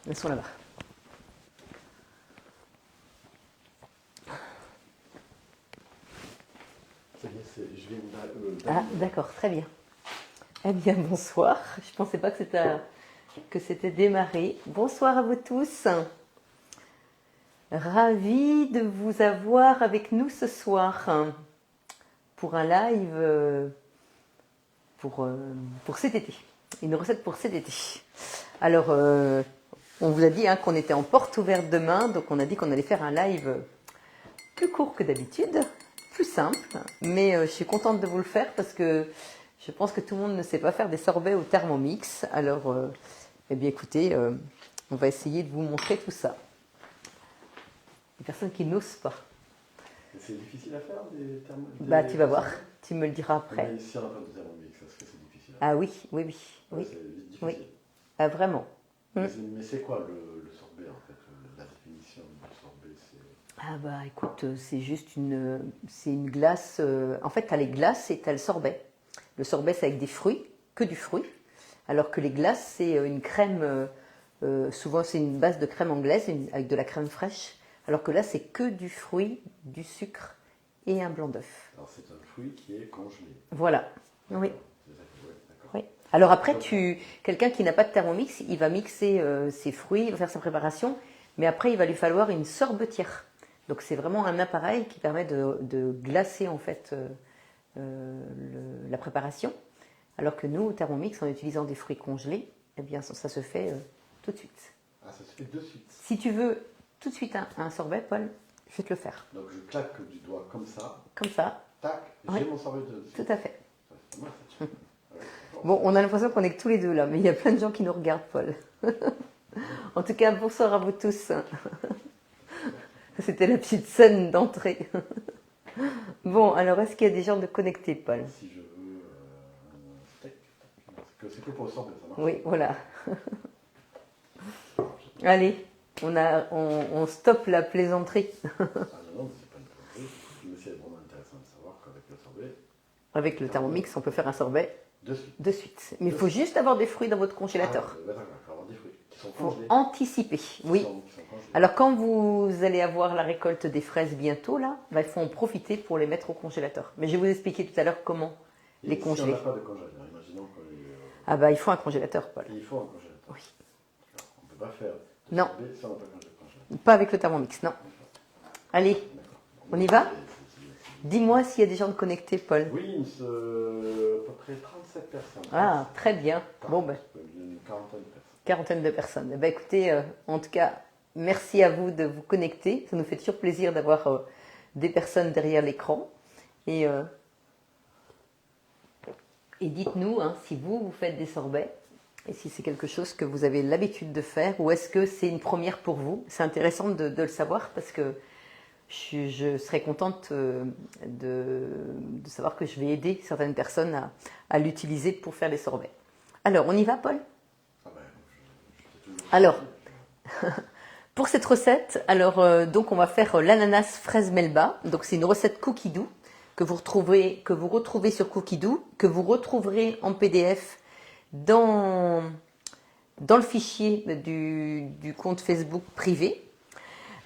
elles sont là-bas. Ça y est, je viens Ah, d'accord, très bien. Eh bien, bonsoir. Je ne pensais pas que c'était démarré. Bonsoir à vous tous. Ravi de vous avoir avec nous ce soir pour un live pour cet été. Une recette pour cet été. Alors, on vous a dit qu'on était en porte ouverte demain, donc on a dit qu'on allait faire un live plus court que d'habitude, plus simple, mais je suis contente de vous le faire parce que je pense que tout le monde ne sait pas faire des sorbets au Thermomix. Alors, eh bien écoutez, on va essayer de vous montrer tout ça. Les personnes qui n'osent pas. C'est difficile à faire des Thermomix? Bah, tu vas voir, tu me le diras après. Mais si on n'a pas de Thermomix, est-ce que c'est difficile? Ah oui, oui, oui. Ouais, oui. c'est difficile. Oui. Ah, vraiment. Mais c'est quoi le sorbet en fait? La définition du sorbet, c'est... Ah bah écoute, c'est juste c'est une glace. En fait, tu as les glaces et tu as le sorbet. Le sorbet, c'est avec des fruits, que du fruit. Alors que les glaces, c'est une crème, souvent c'est une base de crème anglaise avec de la crème fraîche. Alors que là, c'est que du fruit, du sucre et un blanc d'œuf. Alors c'est un fruit qui est congelé. Voilà, oui. C'est ça, ouais, d'accord. Oui. Alors après, quelqu'un qui n'a pas de Thermomix, il va mixer ses fruits, il va faire sa préparation, mais après, il va lui falloir une sorbetière. Donc c'est vraiment un appareil qui permet de glacer en fait la préparation. Alors que nous, au Thermomix, en utilisant des fruits congelés, eh bien ça se fait tout de suite. Ah, ça se fait de suite. Si tu veux tout de suite un sorbet, Paul, je vais te le faire. Donc je claque du doigt comme ça. Comme ça. Tac, j'ai Oui. mon sorbet de suite. Tout à fait. Ça, c'est pas mal, ça. Ouais, Bon, on a l'impression qu'on est que tous les deux là, mais il y a plein de gens qui nous regardent, Paul. En tout cas, bonsoir à vous tous. C'était la petite scène d'entrée. Bon, alors est-ce qu'il y a des gens de connectés, Paul? Si je veux un steak, c'est que pour le sorbet, ça marche. Oui, voilà. Allez, on stoppe la plaisanterie. Ah non, mais c'est pas une plaisanterie. Mais c'est vraiment intéressant de savoir qu'avec le sorbet, Avec le Thermomix, on peut faire un sorbet de suite. de suite. Mais il faut juste avoir des fruits dans votre congélateur. Ah, d'accord, il faut avoir des fruits qui sont Il faut congelés. anticiper, oui. Qui sont congelés. Alors quand vous allez avoir la récolte des fraises bientôt, là, il faut en profiter pour les mettre au congélateur. Mais je vais vous expliquer tout à l'heure comment les congeler. Si on n'a pas de congélateur, imaginons qu'on est... Ah bah il faut un congélateur, Paul. Il faut un congélateur. Oui. D'accord. On ne peut pas faire de Non. sorbet si on n'a pas de congélateur. Pas avec le Thermomix, non. Allez, D'accord. on y va? Dis-moi s'il y a des gens de connectés, Paul. Oui, à peu près 37 personnes. Ah, très bien. Bon, ben, Une quarantaine de personnes. quarantaine de personnes. Eh ben, écoutez, en tout cas, merci à vous de vous connecter. Ça nous fait toujours plaisir d'avoir des personnes derrière l'écran. Et dites-nous si vous faites des sorbets et si c'est quelque chose que vous avez l'habitude de faire ou est-ce que c'est une première pour vous. C'est intéressant de le savoir parce que je serais contente de savoir que je vais aider certaines personnes à l'utiliser pour faire les sorbets. Alors, on y va, Paul? Ah ben, toujours... Alors, pour cette recette, donc on va faire l'ananas fraise melba. Donc c'est une recette Cookie Dough que vous retrouvez sur Cookie Dough, que vous retrouverez en PDF dans le fichier du compte Facebook privé.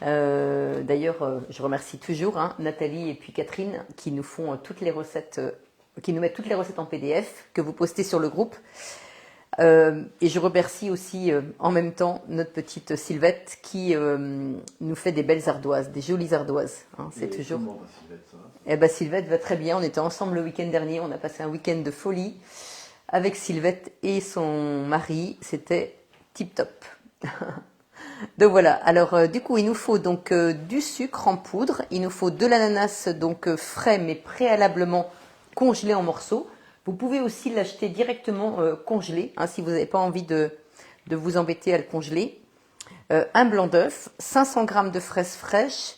D'ailleurs, je remercie toujours Nathalie et puis Catherine qui nous font toutes les recettes, qui nous mettent toutes les recettes en PDF que vous postez sur le groupe. Et je remercie aussi en même temps notre petite Sylvette qui nous fait des belles ardoises, des jolies ardoises. C'est toujours. Comment va Sylvette, ça? Eh ben Sylvette va très bien. On était ensemble le week-end dernier. On a passé un week-end de folie avec Sylvette et son mari. C'était tip top. Donc voilà. Alors du coup, il nous faut donc du sucre en poudre. Il nous faut de l'ananas donc frais mais préalablement congelé en morceaux. Vous pouvez aussi l'acheter directement congelé, si vous n'avez pas envie de vous embêter à le congeler. Un blanc d'œuf, 500 g de fraises fraîches,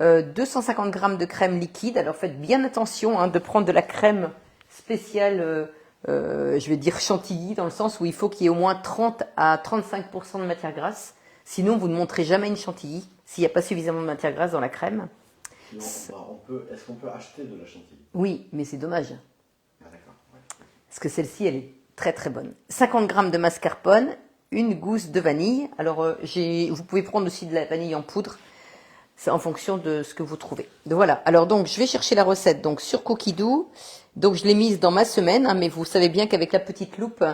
250 g de crème liquide. Alors faites bien attention de prendre de la crème spéciale, je vais dire chantilly, dans le sens où il faut qu'il y ait au moins 30 à 35% de matière grasse. Sinon, vous ne montrez jamais une chantilly s'il n'y a pas suffisamment de matière grasse dans la crème. Sinon, est-ce qu'on peut acheter de la chantilly? Oui, mais c'est dommage. Ah d'accord, ouais. Parce que celle-ci, elle est très très bonne. 50 g de mascarpone une gousse de vanille. Alors, vous pouvez prendre aussi de la vanille en poudre. C'est en fonction de ce que vous trouvez. Donc voilà. Alors donc, je vais chercher la recette donc sur Cookidoo. Donc je l'ai mise dans ma semaine, hein, mais vous savez bien qu'avec la petite loupe,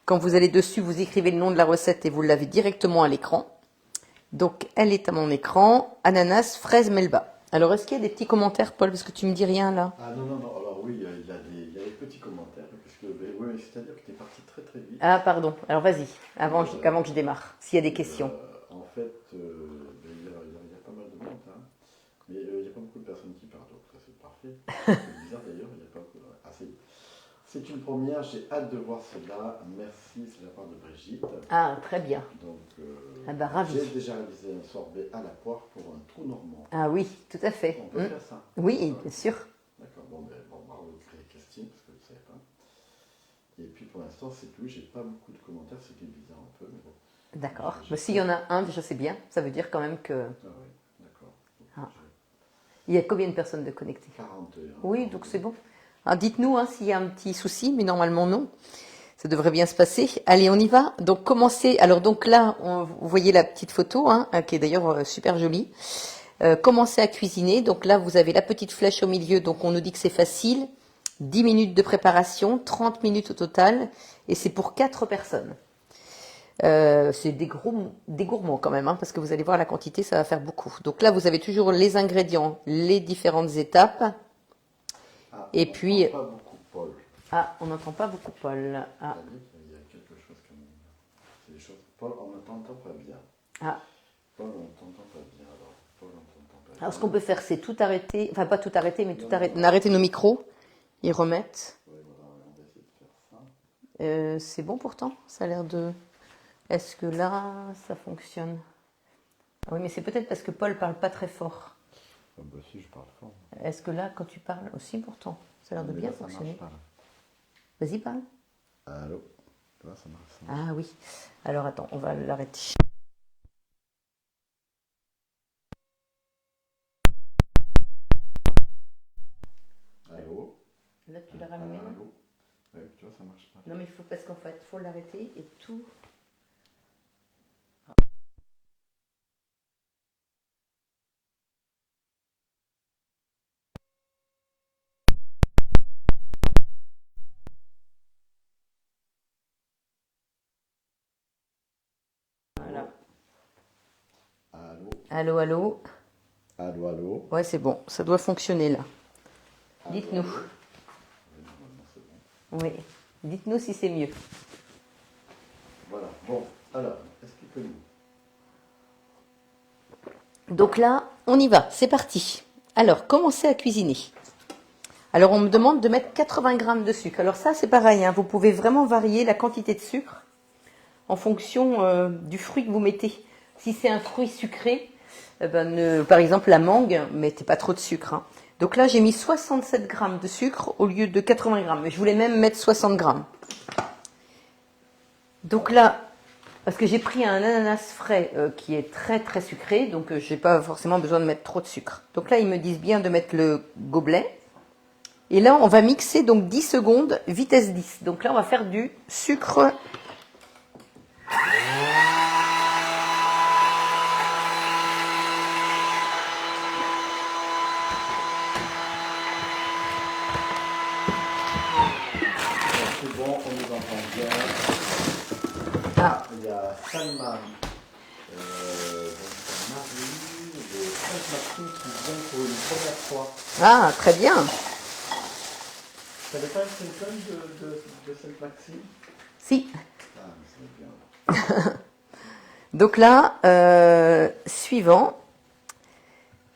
quand vous allez dessus, vous écrivez le nom de la recette et vous l'avez directement à l'écran. Donc elle est à mon écran. Ananas, fraise, melba. Alors est-ce qu'il y a des petits commentaires, Paul, parce que tu me dis rien là? Ah non, non, non. Alors oui, il y a des petits commentaires. Parce que, oui, c'est-à-dire que tu es parti très très vite. Ah pardon. Alors vas-y, avant que je démarre, s'il y a des questions. En fait, il y a pas mal de monde, hein. Mais il n'y a pas beaucoup de personnes qui parlent, donc ça c'est parfait. C'est bizarre d'ailleurs, il n'y a pas beaucoup. Ah, c'est une première, j'ai hâte de voir cela. Merci, c'est de la part de Brigitte. Ah, très bien. Donc, Ah bah ravi. j'ai déjà réalisé un sorbet à la poire pour un trou normand. Ah oui, tout à fait. On peut faire ça. Oui, bien sûr. D'accord, bon, bravo Christine, parce que je ne savais pas. Et puis pour l'instant, c'est tout. J'ai pas beaucoup de commentaires, c'était bizarre un peu, mais bon. D'accord. Mais s'il y en a un, déjà c'est bien. Ça veut dire quand même que... Ah oui, d'accord. Ah. Il y a combien de personnes de connectées? 41. Oui, donc c'est bon. Ah, dites-nous s'il y a un petit souci, mais normalement non. Ça devrait bien se passer. Allez, on y va. Donc commencez. Alors donc là, vous voyez la petite photo, hein, qui est d'ailleurs super jolie. Commencez à cuisiner. Donc là, vous avez la petite flèche au milieu. Donc on nous dit que c'est facile. 10 minutes de préparation, 30 minutes au total. Et c'est pour 4 personnes. C'est des gourmands quand même, hein, parce que vous allez voir la quantité, ça va faire beaucoup. Donc là, vous avez toujours les ingrédients, les différentes étapes. Ah, et puis... pas beaucoup, Paul. Ah, on n'entend pas beaucoup Paul. Ah. Il y a quelque chose comme... C'est des choses... Paul, on ne t'entend pas bien. Ah. Paul, on ne t'entend pas bien. Alors, Paul, on ne t'entend pas bien. Alors, ce qu'on peut faire, c'est tout arrêter. Enfin, pas tout arrêter, mais tout arrêter. Arrêter nos micros et remettre. Oui, voilà, on va essayer de faire ça. C'est bon pourtant. Ça a l'air de... Est-ce que là, ça fonctionne? Ah oui, mais c'est peut-être parce que Paul parle pas très fort. Ah bah si, je parle fort. Est-ce que là, quand tu parles aussi, pourtant, ça a l'air de bien fonctionner. Pas, Vas-y, parle. Allô? Là, ça marche. Ah oui. Alors attends, on va l'arrêter. Allô? Là, tu l'as rallumé. Allô? Ouais, tu vois, ça marche pas. Non, mais il faut, parce qu'en fait, il faut l'arrêter et tout. Voilà. Allô? Allô, allô? Allô, allô? Ouais, c'est bon, ça doit fonctionner là. Dites-nous. Oui, dites-nous si c'est mieux. Voilà, bon, alors, explique-nous. Donc là, on y va, c'est parti. Alors, commencez à cuisiner. Alors, on me demande de mettre 80 grammes de sucre. Alors ça, c'est pareil, hein, vous pouvez vraiment varier la quantité de sucre en fonction du fruit que vous mettez. Si c'est un fruit sucré, par exemple la mangue, mettez pas trop de sucre, hein. Donc là, j'ai mis 67 grammes de sucre au lieu de 80 grammes. Mais je voulais même mettre 60 grammes. Donc là, parce que j'ai pris un ananas frais qui est très très sucré, donc je n'ai pas forcément besoin de mettre trop de sucre. Donc là, ils me disent bien de mettre le gobelet. Et là, on va mixer donc 10 secondes, vitesse 10. Donc là, on va faire du sucre. C'est bon, on nous entend bien. Ah. Il y a Salman, donc Marie de Sainte-Maxime qui vient pour une première fois. Ah, très bien. Tu n'avais pas une téléphone de Sainte-Maxime? Si. Ah, mais c'est bien. Donc là, suivant.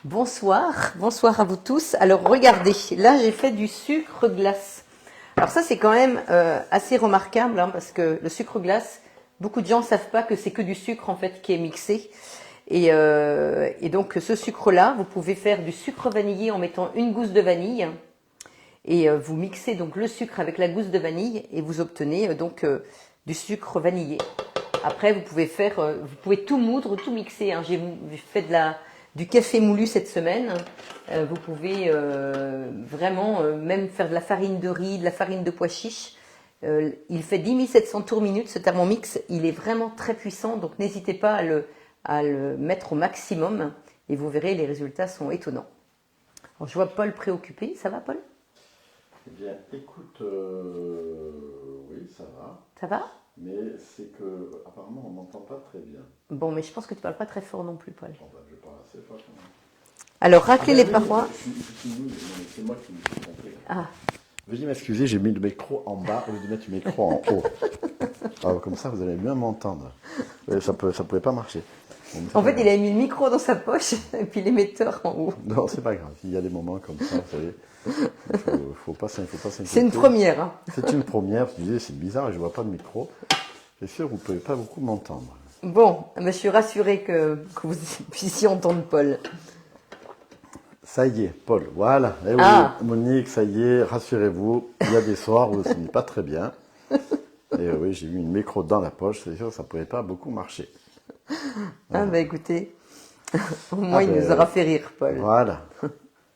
Bonsoir, bonsoir à vous tous. Alors regardez, là j'ai fait du sucre glace. Alors ça c'est quand même assez remarquable, hein, parce que le sucre glace, beaucoup de gens ne savent pas que c'est que du sucre en fait qui est mixé. Et donc ce sucre-là, vous pouvez faire du sucre vanillé en mettant une gousse de vanille. Et vous mixez donc le sucre avec la gousse de vanille et vous obtenez donc du sucre vanillé. Après, vous pouvez tout moudre, tout mixer, hein. J'ai fait du café moulu cette semaine. Vous pouvez vraiment même faire de la farine de riz, de la farine de pois chiche. Il fait 10 700 tours minute, ce Thermomix. Il est vraiment très puissant, donc n'hésitez pas à le mettre au maximum et vous verrez, les résultats sont étonnants. Alors, je vois Paul préoccupé. Ça va, Paul? Eh bien, écoute, oui, ça va. Ça va? Mais c'est que, apparemment, on m'entend pas très bien. Bon, mais je pense que tu parles pas très fort non plus, Paul. Bon, ben, je parle assez fort quand même. Alors, raclez les parois. C'est moi qui me suis trompé. Ah, Veuillez m'excuser, j'ai mis le micro en bas au lieu de mettre le micro en haut. Alors, comme ça, vous allez mieux m'entendre. Ça pouvait pas marcher. en fait, il a mis le micro dans sa poche et puis l'émetteur en haut. Non, c'est pas grave. Il y a des moments comme ça, vous savez. Faut pas s'inquiéter. C'est une première. Hein. C'est une première. Je disais, c'est bizarre, je vois pas de micro. C'est sûr, vous pouvez pas beaucoup m'entendre. Bon, je suis rassurée que vous puissiez entendre Paul. Ça y est, Paul, voilà. Eh oui, Ah. Monique, ça y est, rassurez-vous, il y a des soirs où ce n'est pas très bien. Et oui, j'ai mis une micro dans la poche, c'est sûr que ça ne pouvait pas beaucoup marcher. Ah, bah écoutez, au moins il nous aura fait rire, Paul. Voilà.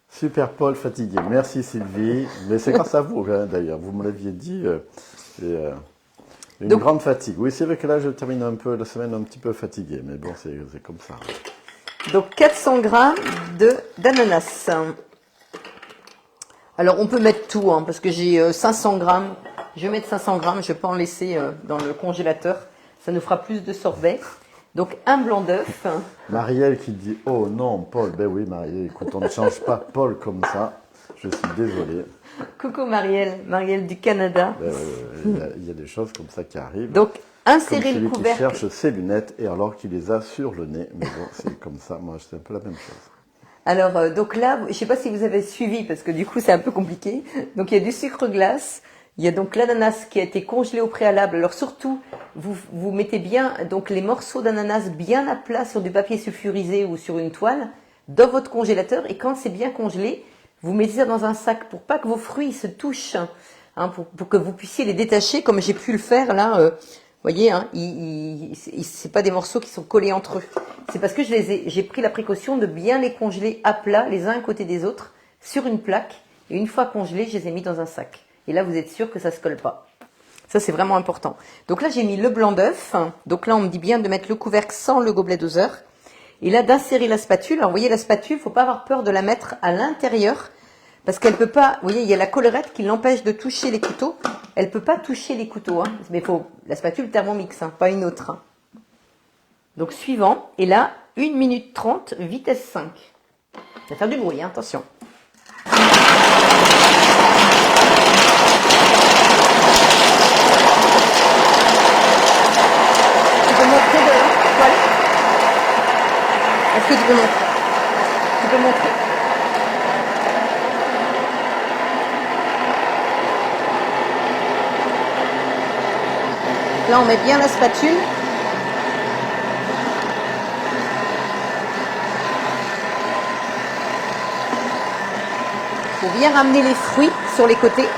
Super, Paul, fatigué. Merci, Sylvie. Mais c'est grâce à vous, hein, d'ailleurs. Vous me l'aviez dit. Une grande fatigue. Oui, c'est vrai que là, je termine un peu la semaine un petit peu fatigué. Mais bon, c'est comme ça. Donc 400 grammes d'ananas. Alors on peut mettre tout, hein, parce que j'ai 500 grammes. Je vais mettre 500 grammes, je peux en laisser dans le congélateur. Ça nous fera plus de sorbet. Donc un blanc d'œuf. Marielle qui dit, oh non, Paul. Ben oui, Marielle, écoute, on ne change pas Paul comme ça. Je suis désolé. Coucou Marielle, Marielle du Canada. Il y a des choses comme ça qui arrivent. Donc insérez comme celui le couvercle. qui cherche ses lunettes et alors qu'il les a sur le nez. Mais bon, c'est comme ça. Moi, c'est un peu la même chose. Alors, donc là, je ne sais pas si vous avez suivi, parce que du coup, c'est un peu compliqué. Donc, il y a du sucre glace. Il y a donc l'ananas qui a été congelé au préalable. Alors, surtout, vous mettez bien donc les morceaux d'ananas bien à plat sur du papier sulfurisé ou sur une toile dans votre congélateur. Et quand c'est bien congelé, vous mettez ça dans un sac pour pas que vos fruits se touchent, hein, pour que vous puissiez les détacher comme j'ai pu le faire là. Vous voyez, hein, c'est pas des morceaux qui sont collés entre eux. C'est parce que j'ai pris la précaution de bien les congeler à plat, les uns à côté des autres, sur une plaque. Et une fois congelés, je les ai mis dans un sac. Et là, vous êtes sûr que ça se colle pas. Ça, c'est vraiment important. Donc là, j'ai mis le blanc d'œuf. Donc là, on me dit bien de mettre le couvercle sans le gobelet doseur. Et là, d'insérer la spatule. Alors, vous voyez, la spatule, faut pas avoir peur de la mettre à l'intérieur. Parce qu'elle peut pas, vous voyez, il y a la collerette qui l'empêche de toucher les couteaux. Elle peut pas toucher les couteaux, hein. Mais faut la spatule Thermomix, hein, pas une autre. Hein. Donc suivant, et là, 1 minute 30, vitesse 5. Ça va faire du bruit, hein, attention. Tu peux montrer de Paul? Est-ce que tu peux montrer? Tu peux montrer? Là, on met bien la spatule. Il faut bien ramener les fruits sur les côtés.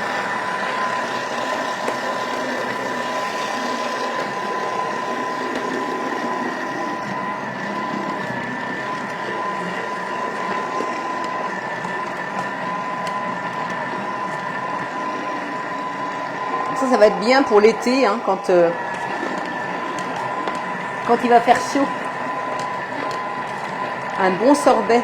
Ça va être bien pour l'été, hein, quand il va faire chaud. Un bon sorbet.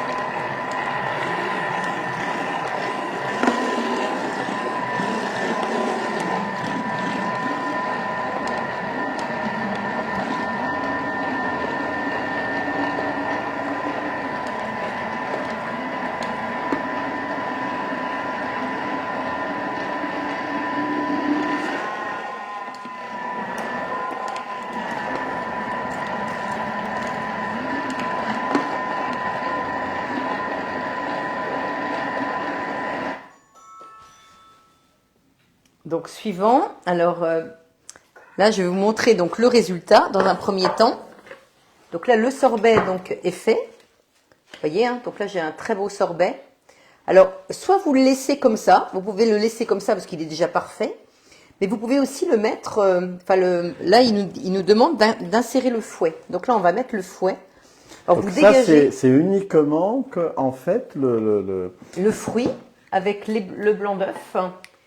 Donc suivant, alors là je vais vous montrer donc le résultat dans un premier temps. Donc là le sorbet donc est fait, vous voyez, hein, donc là j'ai un très beau sorbet. Alors soit vous le laissez comme ça, vous pouvez le laisser comme ça parce qu'il est déjà parfait, mais vous pouvez aussi le mettre, là il nous demande d'insérer le fouet. Donc là on va mettre le fouet. Alors donc vous ça dégagez c'est uniquement que en fait le fruit avec le blanc d'œuf.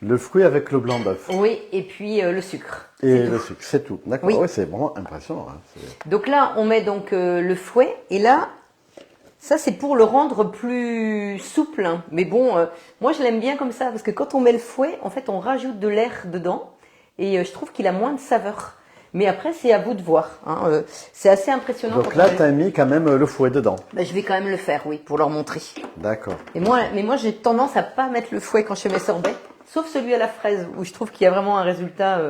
Le fruit avec le blanc d'œuf. Oui, et puis le sucre. Et le sucre, c'est tout. D'accord. Oui. Ouais, c'est vraiment impressionnant. Hein. Donc là, on met donc le fouet. Et là, ça c'est pour le rendre plus souple. Hein. Mais bon, moi je l'aime bien comme ça. Parce que quand on met le fouet, en fait, on rajoute de l'air dedans. Et je trouve qu'il a moins de saveur. Mais après, c'est à vous de voir. Hein. C'est assez impressionnant. Donc là, tu as mis quand même le fouet dedans. Ben, je vais quand même le faire, oui, pour leur montrer. D'accord. Mais moi j'ai tendance à pas mettre le fouet quand je fais mes sorbets. Sauf celui à la fraise, où je trouve qu'il y a vraiment un résultat.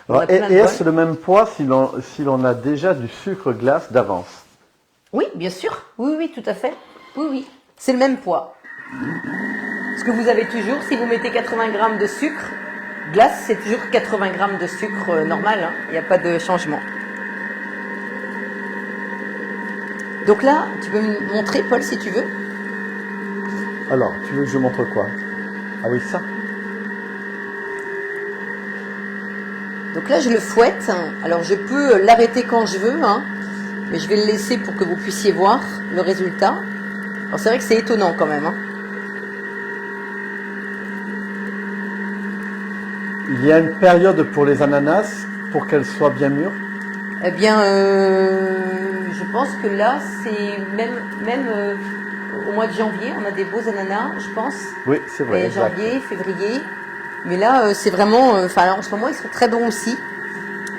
Alors, et est-ce le même poids si l'on a déjà du sucre glace d'avance? Oui, bien sûr. Oui, oui, tout à fait. Oui, oui. C'est le même poids. Ce que vous avez toujours, si vous mettez 80 grammes de sucre, glace, c'est toujours 80 grammes de sucre normal. Hein. Il n'y a pas de changement. Donc là, tu peux me montrer, Paul, si tu veux. Alors, tu veux que je montre quoi? Ah oui, ça. Donc là, je le fouette. Alors, je peux l'arrêter quand je veux, hein, mais je vais le laisser pour que vous puissiez voir le résultat. Alors, c'est vrai que c'est étonnant quand même. Hein. Il y a une période pour les ananas pour qu'elles soient bien mûres? Eh bien, je pense que là, c'est même au mois de janvier, on a des beaux ananas, je pense. Oui, c'est vrai. Et janvier, février. Mais là, c'est vraiment... Enfin, en ce moment, ils sont très bons aussi.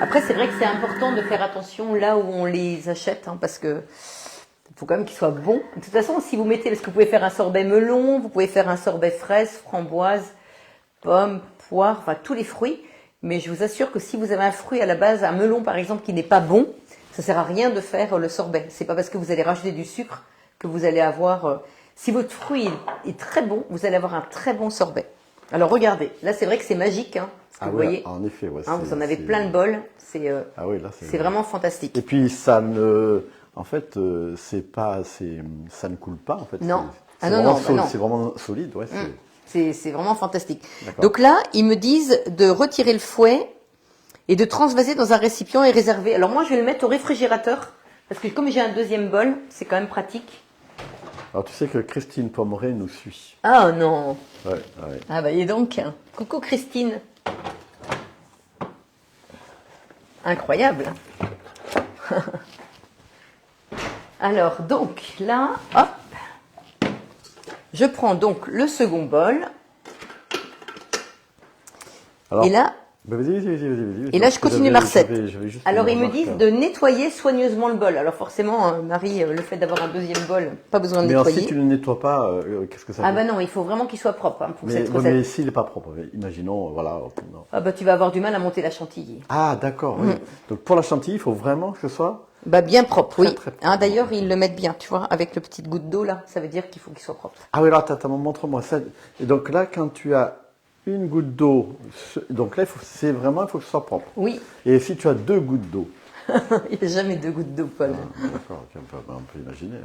Après, c'est vrai que c'est important de faire attention là où on les achète, hein, parce que il faut quand même qu'ils soient bons. De toute façon, si vous mettez... Parce que vous pouvez faire un sorbet melon, vous pouvez faire un sorbet fraise, framboise, pomme, poire, enfin tous les fruits. Mais je vous assure que si vous avez un fruit à la base, un melon par exemple, qui n'est pas bon, ça sert à rien de faire le sorbet. C'est pas parce que vous allez rajouter du sucre que vous allez avoir... Si votre fruit est très bon, vous allez avoir un très bon sorbet. Alors regardez, là c'est vrai que c'est magique, hein, ce que vous voyez. En effet, ouais, hein, vous en avez plein de bols, c'est oui, c'est vraiment fantastique. Et puis ça ne, en fait, ça ne coule pas en fait. Non, non. Non. C'est vraiment solide, ouais. C'est vraiment fantastique. Donc là, ils me disent de retirer le fouet et de transvaser dans un récipient et réserver. Alors moi, je vais le mettre au réfrigérateur parce que comme j'ai un deuxième bol, c'est quand même pratique. Alors tu sais que Christine Pommeret nous suit. Ah non. Ouais. Ah bah et donc, coucou Christine. Incroyable. Alors donc là, hop, je prends donc le second bol. Alors, et là, vas-y. Et là, je continue ma recette. Alors, ils me remarque, disent de nettoyer soigneusement le bol. Alors, forcément, Marie, le fait d'avoir un deuxième bol, pas besoin de mais nettoyer. si tu ne le nettoies pas, qu'est-ce que ça fait? Ah bah non, il faut vraiment qu'il soit propre hein, pour cette mais recette. s'il n'est pas propre, imaginons, voilà. Non. Ah bah tu vas avoir du mal à monter la chantilly. Ah d'accord, oui. Donc pour la chantilly, il faut vraiment que ce soit... Bah bien propre, oui. Très propre. Hein, d'ailleurs, ils le mettent bien, tu vois, avec le petite goutte d'eau là. Ça veut dire qu'il faut qu'il soit propre. Ah oui, alors attends, montre-moi ça. Et donc là, quand tu as une goutte d'eau, donc là, il faut que ce soit propre. Oui. Et si tu as 2 gouttes d'eau? Il n'y a jamais 2 gouttes d'eau, Paul. D'accord, on peut imaginer.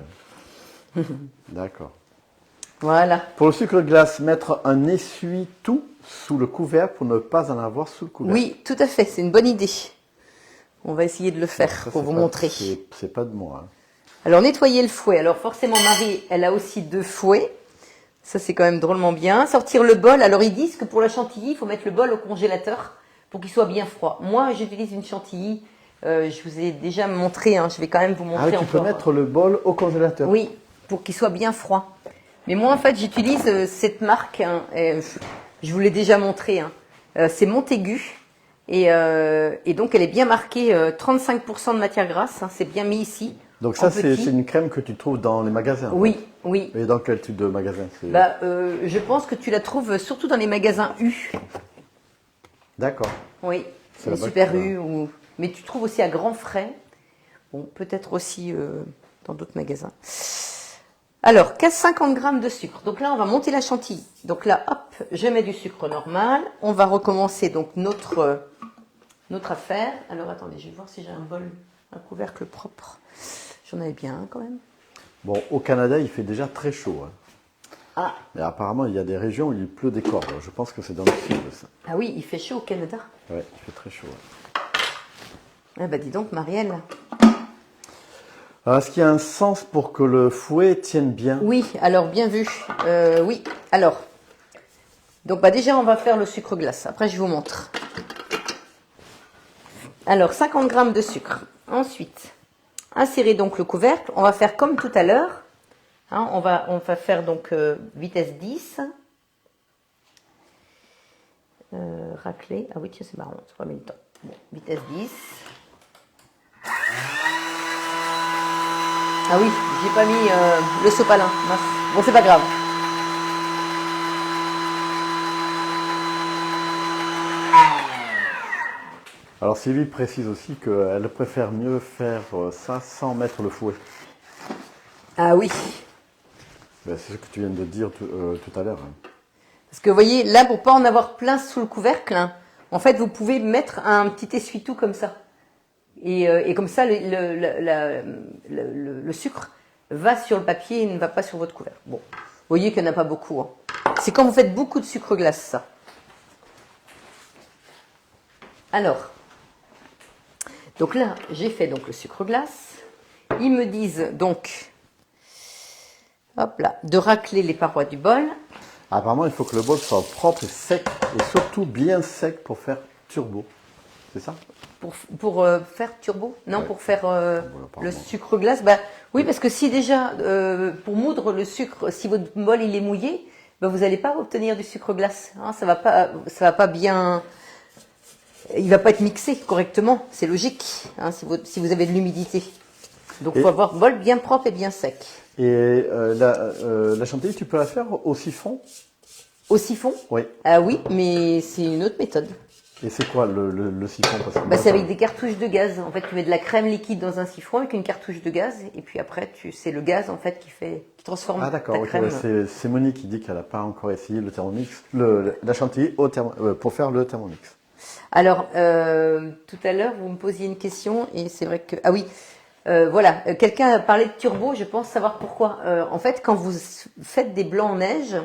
Hein. D'accord. Voilà. Pour le sucre glace, mettre un essuie-tout sous le couvert pour ne pas en avoir sous le couvert. Oui, tout à fait, c'est une bonne idée. On va essayer de le faire Ça, pour vous pas, montrer. C'est pas de moi. Hein. Alors, nettoyer le fouet. Alors, forcément, Marie, elle a aussi 2 fouets. Ça, c'est quand même drôlement bien. Sortir le bol. Alors, ils disent que pour la chantilly, il faut mettre le bol au congélateur pour qu'il soit bien froid. Moi, j'utilise une chantilly. Je vous ai déjà montré. Hein, je vais quand même vous montrer Ah oui, tu encore. peux mettre le bol au congélateur. Oui, pour qu'il soit bien froid. Mais moi, en fait, j'utilise cette marque. Hein, je vous l'ai déjà montré. Hein. C'est Montaigu. Et donc, elle est bien marquée 35% de matière grasse. Hein, c'est bien mis ici. Donc ça, c'est une crème que tu trouves dans les magasins. Oui, oui. Et dans quel type de magasin? Bah, je pense que tu la trouves surtout dans les magasins U. D'accord. Oui, C'est les là-bas Super que- U. Mais tu trouves aussi à grands frais. Bon, peut-être aussi dans d'autres magasins. Alors, 50 grammes de sucre. Donc là, on va monter la chantilly. Donc là, hop, je mets du sucre normal. On va recommencer donc notre affaire. Alors, attendez, je vais voir si j'ai un bol, un couvercle propre. J'en avais bien un quand même. Bon, au Canada, il fait déjà très chaud. Hein. Ah. Mais apparemment, il y a des régions où il pleut des cordes. Je pense que c'est dans le sud, ça. Ah oui, il fait chaud au Canada. Ouais, il fait très chaud. Ah bah dis donc, Marielle. Alors, est-ce qu'il y a un sens pour que le fouet tienne bien? Oui, alors bien vu. Oui, alors, Donc bah déjà on va faire le sucre glace. Après je vous montre. Alors 50 g de sucre. Ensuite, insérer donc le couvercle. On va faire comme tout à l'heure. Hein, on va faire donc vitesse 10. Racler. Ah oui tiens c'est marrant, c'est pas mis le temps. Bon, vitesse 10. Ah oui, j'ai pas mis le sopalin. Mince. Bon c'est pas grave. Alors Sylvie précise aussi qu'elle préfère mieux faire ça sans mettre le fouet. Ah oui. Ben, c'est ce que tu viens de dire tout à l'heure. Hein. Parce que vous voyez, là, pour pas en avoir plein sous le couvercle, hein, en fait, vous pouvez mettre un petit essuie-tout comme ça. Et comme ça, le sucre va sur le papier et ne va pas sur votre couvercle. Bon, vous voyez qu'il n'y en a pas beaucoup. Hein. C'est quand vous faites beaucoup de sucre glace, ça. Alors, donc là, j'ai fait donc le sucre glace. Ils me disent donc, hop là, de racler les parois du bol. Apparemment, il faut que le bol soit propre et sec, et surtout bien sec pour faire turbo. C'est ça? Pour faire turbo? Non, ouais. Pour faire Voilà, le sucre glace. Bah, oui, parce que si déjà, pour moudre le sucre, si votre bol il est mouillé, bah, vous n'allez pas obtenir du sucre glace. Hein, ça va pas bien... Il va pas être mixé correctement, c'est logique, hein, si vous avez de l'humidité. Donc, il faut avoir bol bien propre et bien sec. Et la chantilly, tu peux la faire au siphon? Au siphon? Oui. Ah oui, mais c'est une autre méthode. Et c'est quoi le siphon? Bah, c'est avec des cartouches de gaz. En fait, tu mets de la crème liquide dans un siphon avec une cartouche de gaz, et puis après, c'est le gaz en fait qui transforme Ah d'accord, ta okay, crème. ouais, c'est Monique qui dit qu'elle n'a pas encore essayé le Thermomix, la chantilly pour faire le Thermomix. Alors, tout à l'heure, vous me posiez une question, et c'est vrai que... Ah oui, voilà, quelqu'un a parlé de turbo, je pense savoir pourquoi. En fait, quand vous faites des blancs en neige,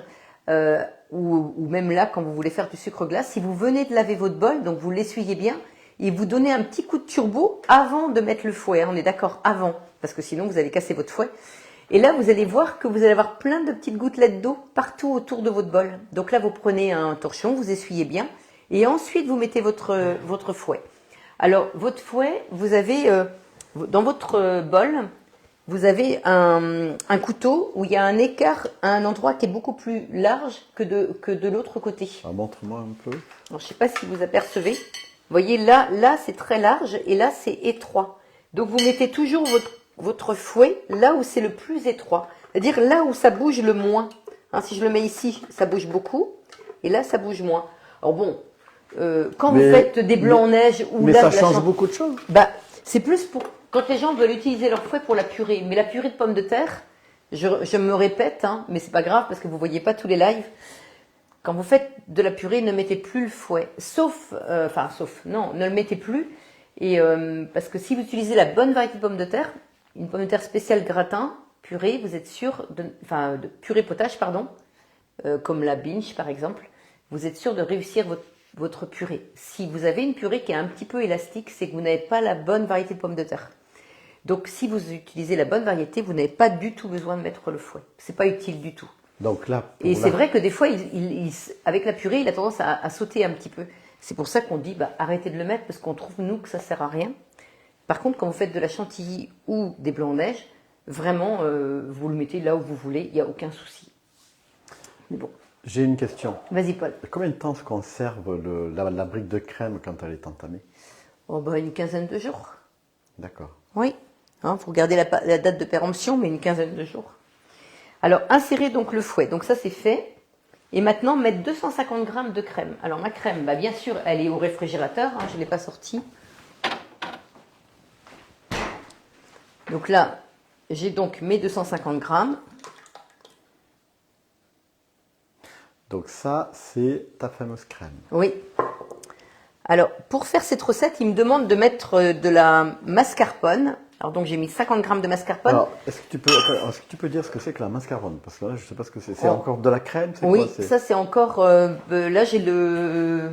ou même là, quand vous voulez faire du sucre glace, si vous venez de laver votre bol, donc vous l'essuyez bien, et vous donnez un petit coup de turbo avant de mettre le fouet, hein, on est d'accord, avant, parce que sinon vous allez casser votre fouet. Et là, vous allez voir que vous allez avoir plein de petites gouttelettes d'eau partout autour de votre bol. Donc là, vous prenez un torchon, vous essuyez bien, et ensuite vous mettez votre fouet. Alors, votre fouet, vous avez, dans votre bol, vous avez un couteau où il y a un écart à un endroit qui est beaucoup plus large que de l'autre côté. Ah, montre-moi un peu. Alors, je ne sais pas si vous apercevez. Vous voyez, là c'est très large et là, c'est étroit. Donc, vous mettez toujours votre fouet là où c'est le plus étroit. C'est-à-dire là où ça bouge le moins. Hein, si je le mets ici, ça bouge beaucoup. Et là, ça bouge moins. Alors bon, quand vous faites des blancs en neige ou mais là, ça change beaucoup de choses. Bah, c'est plus pour quand les gens veulent utiliser leur fouet pour la purée. Mais la purée de pommes de terre, je me répète, hein, mais c'est pas grave parce que vous voyez pas tous les lives. Quand vous faites de la purée, ne mettez plus le fouet. Sauf, non, ne le mettez plus. Et parce que si vous utilisez la bonne variété de pommes de terre, une pomme de terre spéciale gratin, purée, vous êtes sûr, de purée potage, pardon, comme la binge par exemple, vous êtes sûr de réussir votre purée. Si vous avez une purée qui est un petit peu élastique, c'est que vous n'avez pas la bonne variété de pommes de terre. Donc si vous utilisez la bonne variété, vous n'avez pas du tout besoin de mettre le fouet. C'est pas utile du tout. Donc là, et c'est vrai que des fois, avec la purée, il a tendance à sauter un petit peu. C'est pour ça qu'on dit arrêtez de le mettre parce qu'on trouve nous que ça sert à rien. Par contre, quand vous faites de la chantilly ou des blancs en neige, vraiment, vous le mettez là où vous voulez, il n'y a aucun souci. Mais bon. J'ai une question. Vas-y, Paul. Combien de temps se conserve la brique de crème quand elle est entamée? Oh, une quinzaine de jours. D'accord. Oui. Faut regarder la date de péremption, mais une quinzaine de jours. Alors, insérez donc le fouet. Donc ça, c'est fait. Et maintenant, mettre 250 g de crème. Alors, ma crème, bien sûr, elle est au réfrigérateur. Je ne l'ai pas sortie. Donc là, j'ai donc mes 250 g. Donc ça, c'est ta fameuse crème. Oui. Alors, pour faire cette recette, il me demande de mettre de la mascarpone. Alors donc, j'ai mis 50 g de mascarpone. Alors, est-ce que tu peux dire ce que c'est que la mascarpone? Parce que là, je ne sais pas ce que c'est. C'est encore de la crème? Oui, quoi, ça c'est encore... là, j'ai le...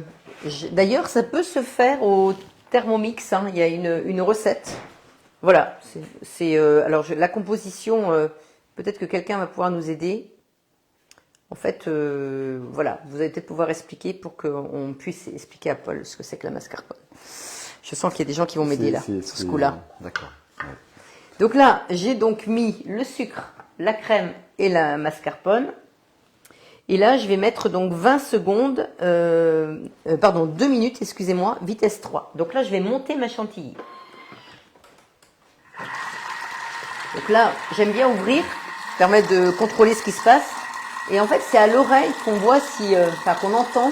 D'ailleurs, ça peut se faire au Thermomix. Il y a une recette. Voilà. Alors, la composition, peut-être que quelqu'un va pouvoir nous aider. En fait, voilà, vous allez peut-être pouvoir expliquer pour qu'on puisse expliquer à Paul ce que c'est que la mascarpone. Je sens qu'il y a des gens qui vont m'aider là, sur ce coup-là. D'accord. Ouais. Donc là, j'ai donc mis le sucre, la crème et la mascarpone. Et là, je vais mettre donc 20 secondes, pardon, 2 minutes, excusez-moi, vitesse 3. Donc là, je vais monter ma chantilly. Donc là, j'aime bien ouvrir, permet de contrôler ce qui se passe. Et en fait, c'est à l'oreille qu'on voit si, enfin, qu'on entend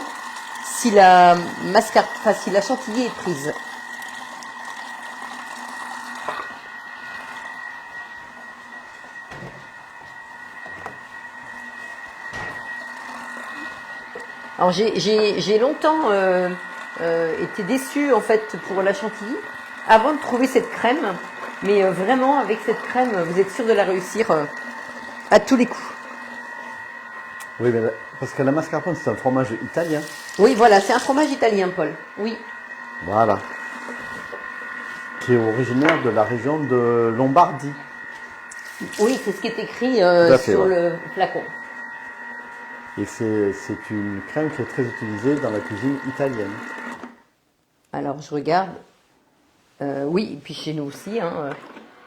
si la enfin, si la chantilly est prise. Alors j'ai longtemps été déçue en fait pour la chantilly avant de trouver cette crème, mais vraiment avec cette crème vous êtes sûr de la réussir à tous les coups. Oui, mais parce que la mascarpone c'est un fromage italien. Oui, voilà, c'est un fromage italien, Paul. Oui. Voilà. Qui est originaire de la région de Lombardie. Oui, c'est ce qui est écrit sur le flacon. Et c'est une crème qui est très utilisée dans la cuisine italienne. Alors je regarde. Oui, et puis chez nous aussi. Hein.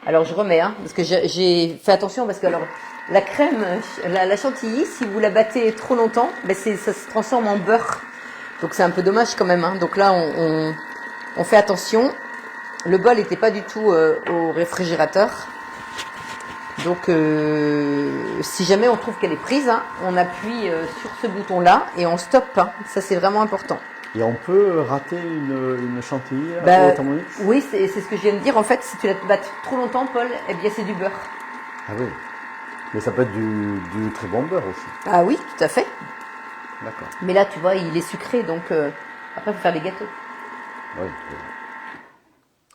Alors je remets, hein, parce que j'ai fait attention parce que alors la crème, la chantilly, si vous la battez trop longtemps, ben ça se transforme en beurre. Donc c'est un peu dommage quand même. Hein. Donc là on fait attention. Le bol n'était pas du tout au réfrigérateur. Donc si jamais on trouve qu'elle est prise, hein, on appuie sur ce bouton-là et on stoppe. Hein. Ça c'est vraiment important. Et on peut rater une chantilly Bah, au Thermomix? oui, c'est ce que je viens de dire. En fait, si tu la battes trop longtemps, Paul, eh bien c'est du beurre. Ah oui. Mais ça peut être du très bon beurre aussi. Ah oui, tout à fait. D'accord. Mais là, tu vois, il est sucré, donc après, il faut faire des gâteaux. Oui.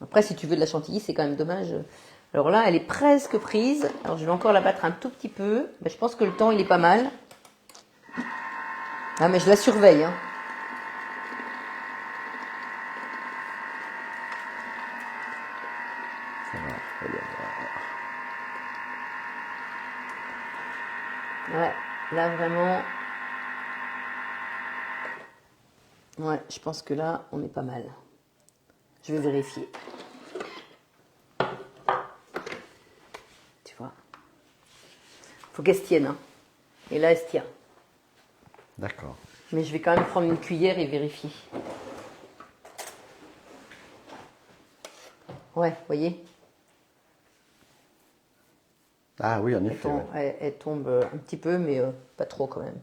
Après, si tu veux de la chantilly, c'est quand même dommage. Alors là, elle est presque prise. Alors, je vais encore la battre un tout petit peu. Ben, je pense que le temps, il est pas mal. Ah, mais je la surveille. Hein. Ça va. Ouais, là, vraiment... Ouais, je pense que là, on est pas mal. Je vais vérifier. Tu vois. Faut qu'elle se tienne. Hein. Et là, elle se tient. D'accord. Mais je vais quand même prendre une cuillère et vérifier. Ouais, vous voyez? Ah oui, en effet. Elle tombe un petit peu, mais pas trop quand même.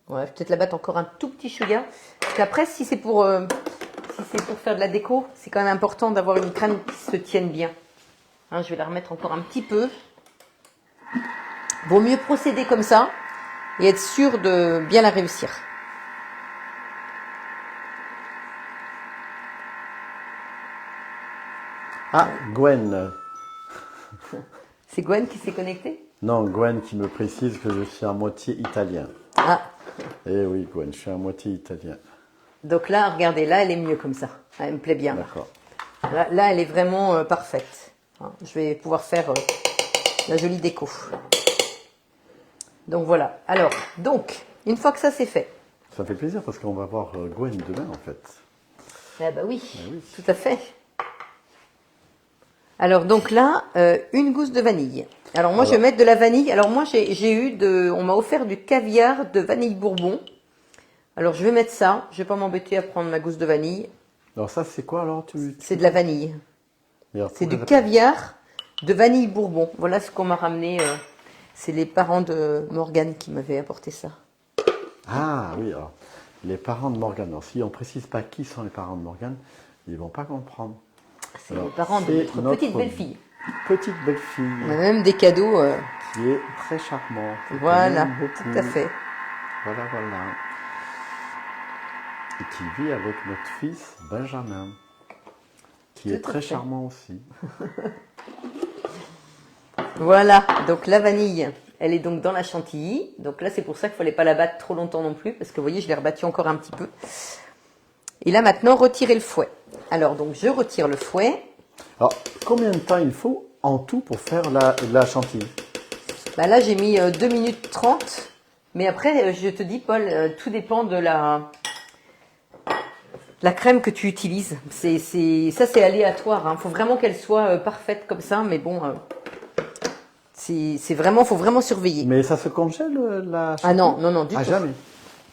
Ouais, peut-être la battre encore un tout petit chouïa. Parce qu'après, si c'est pour faire de la déco, c'est quand même important d'avoir une crème qui se tienne bien. Hein, je vais la remettre encore un petit peu. Vaut mieux procéder comme ça et être sûr de bien la réussir. Ah, Gwen. C'est Gwen qui s'est connectée? Non, Gwen qui me précise que je suis à moitié italien. Ah, Eh oui, Gwen, je suis à moitié italien. donc là, regardez, là, elle est mieux comme ça. Elle me plaît bien. D'accord. Là, elle est vraiment parfaite. Hein, je vais pouvoir faire la jolie déco. Donc voilà. Alors, une fois que ça c'est fait. Ça fait plaisir parce qu'on va voir Gwen demain en fait. Ah bah oui, oui. tout à fait. Alors donc là, une gousse de vanille. Alors moi je vais mettre de la vanille. Alors moi on m'a offert du caviar de vanille bourbon. Alors je vais mettre ça. Je vais pas m'embêter à prendre ma gousse de vanille. Alors ça c'est quoi alors C'est de la vanille. C'est du caviar de vanille bourbon. Voilà ce qu'on m'a ramené. C'est les parents de Morgane qui m'avaient apporté ça. Ah oui, alors les parents de Morgane. Alors si on précise pas qui sont les parents de Morgane, ils vont pas comprendre. C'est les parents de notre petite belle-fille. Petite belle-fille. On a même des cadeaux. Qui est très charmante. Voilà, tout à fait. Voilà. Et qui vit avec notre fils Benjamin. Qui est très charmant aussi. Voilà, donc la vanille, elle est donc dans la chantilly. Donc là, c'est pour ça qu'il ne fallait pas la battre trop longtemps non plus. Parce que vous voyez, je l'ai rebattue encore un petit peu. Et là, maintenant, retirer le fouet. Alors, donc, je retire le fouet. Alors, combien de temps il faut en tout pour faire la chantilly? Bah là, j'ai mis 2 minutes 30. Mais après, je te dis, Paul, tout dépend de la crème que tu utilises. Ça, c'est aléatoire. Hein. Faut vraiment qu'elle soit parfaite comme ça. Mais bon, faut vraiment surveiller. Mais ça se congèle la Ah non, chantilly? non, non, du Ah, tout. jamais.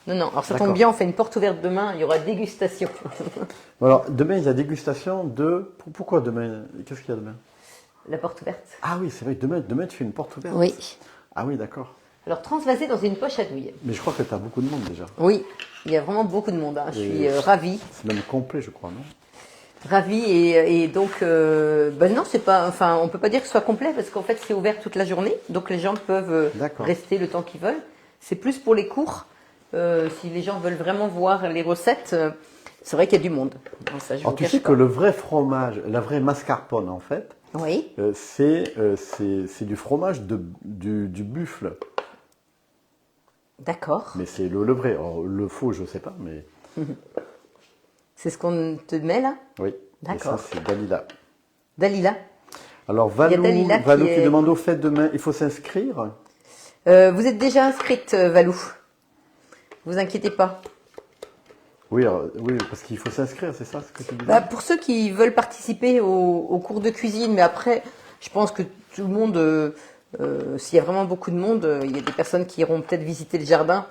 Non, non. Alors ça D'accord. tombe bien, on fait une porte ouverte demain. Il y aura dégustation. Bon, alors, demain, il y a dégustation de... Pourquoi demain? Qu'est-ce qu'il y a demain? La porte ouverte. Ah oui, c'est vrai, demain, tu fais une porte ouverte. Oui. Ah oui, d'accord. Alors transvasé dans une poche à douille. Mais je crois que tu as beaucoup de monde déjà. Oui, il y a vraiment beaucoup de monde. Hein. Je suis ravie. C'est même complet, je crois, non? Ravie et donc ben non, c'est pas, enfin on peut pas dire que ce soit complet parce qu'en fait c'est ouvert toute la journée, donc les gens peuvent D'accord. rester le temps qu'ils veulent. C'est plus pour les cours. Si les gens veulent vraiment voir les recettes, c'est vrai qu'il y a du monde. Non, ça, je Alors vous tu cache sais pas. que le vrai fromage, la vraie mascarpone en fait, Oui, c'est du fromage du buffle. d'accord. Mais c'est le vrai. Alors, le faux, je sais pas, mais C'est ce qu'on te met là, oui. D'accord. Et ça, c'est Dalila. Dalila. Alors Il y a Dalila Valou qui qui est- demande au fait demain, il faut s'inscrire. Vous êtes déjà inscrite, Valou. Vous inquiétez pas. Oui, oui, parce qu'il faut s'inscrire, c'est ça ce que tu disais? Bah, pour ceux qui veulent participer au cours de cuisine, mais après, je pense que tout le monde, s'il y a vraiment beaucoup de monde, il y a des personnes qui iront peut-être visiter le jardin,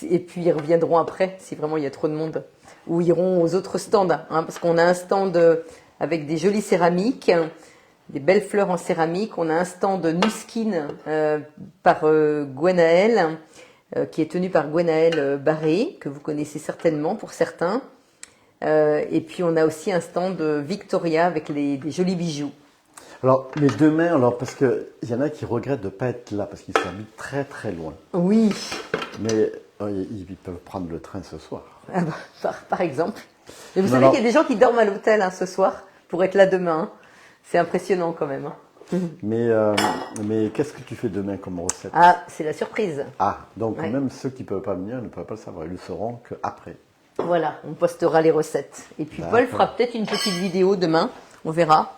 et puis ils reviendront après, si vraiment il y a trop de monde, ou iront aux autres stands, hein, parce qu'on a un stand avec des jolies céramiques, des belles fleurs en céramique, on a un stand Nuskin par Gwenaël, qui est tenu par Gwenaël Barré, que vous connaissez certainement pour certains. Et puis on a aussi un stand Victoria avec des jolis bijoux. Alors, mais demain, alors parce que il y en a qui regrettent de pas être là parce qu'ils s'habitent très très loin. Oui, Mais ils peuvent prendre le train ce soir. ah bah, par exemple. Mais vous Mais savez alors- qu'il y a des gens qui dorment à l'hôtel hein, ce soir pour être là demain. Hein. C'est impressionnant quand même. Hein. Mais qu'est-ce que tu fais demain comme recette? Ah, c'est la surprise. Ah, donc Ouais. même ceux qui ne peuvent pas venir ne peuvent pas le savoir. Ils le sauront qu'après. Voilà, on postera les recettes. Et puis D'accord. Paul fera peut-être une petite vidéo demain. On verra.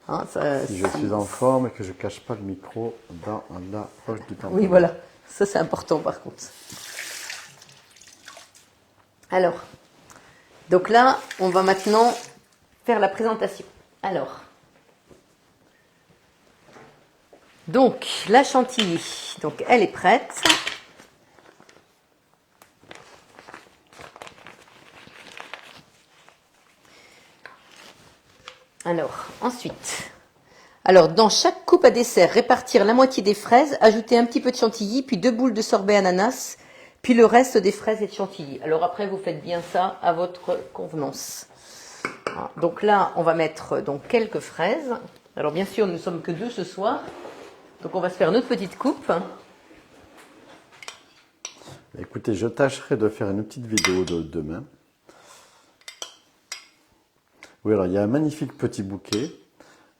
Hein, Si je suis en forme et que je ne cache pas le micro dans la poche du pantalon. Oui, voilà. Ça, c'est important par contre. Alors, donc là, on va maintenant faire la présentation. Alors, donc, la chantilly, donc elle est prête. Alors, ensuite, alors dans chaque coupe à dessert, répartir la moitié des fraises, ajouter un petit peu de chantilly, puis 2 boules de sorbet ananas, puis le reste des fraises et de chantilly. Alors après, vous faites bien ça à votre convenance. Voilà. Donc là, on va mettre donc quelques fraises. Alors bien sûr, nous ne sommes que 2 ce soir. Donc on va se faire notre petite coupe. Écoutez, je tâcherai de faire une petite vidéo de demain. Oui, alors il y a un magnifique petit bouquet.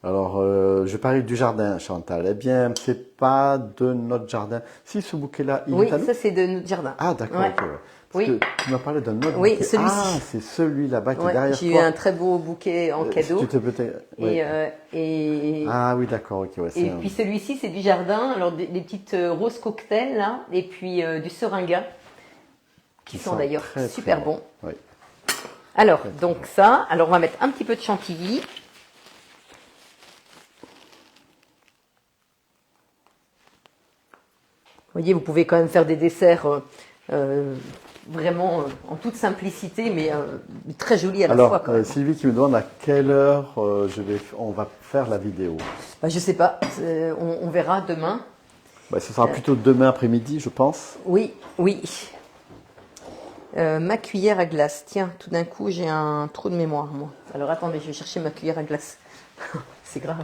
Alors, je parlais du jardin, Chantal. Eh bien, c'est pas de notre jardin. Si, ce bouquet-là, il Oui, est à nous? ça c'est de notre jardin. Ah, d'accord, Ouais. ok. Ouais. Parce Oui. que tu m'as parlé d'un autre Oui, bouquet. celui-ci. Ah, c'est celui là-bas qui est Ouais, derrière j'ai eu toi. un très beau bouquet en cadeau. Si tu te peut-être... ouais. Et Ah oui, d'accord, ok. Ouais, Et puis celui-ci, c'est du jardin. Alors des petites roses cocktails là, et puis du seringa, qui sont d'ailleurs très, super très bons. Oui. Alors donc ça, alors on va mettre un petit peu de chantilly. Vous voyez, vous pouvez quand même faire des desserts vraiment en toute simplicité, mais très jolis à la fois. Alors, Quand même. Sylvie qui me demande à quelle heure on va faire la vidéo. Bah, je sais pas, on verra demain. Bah, ce sera plutôt demain après-midi, je pense. Oui, oui. Ma cuillère à glace. Tiens, tout d'un coup, j'ai un trou de mémoire, moi. Alors attendez, je vais chercher ma cuillère à glace. C'est grave.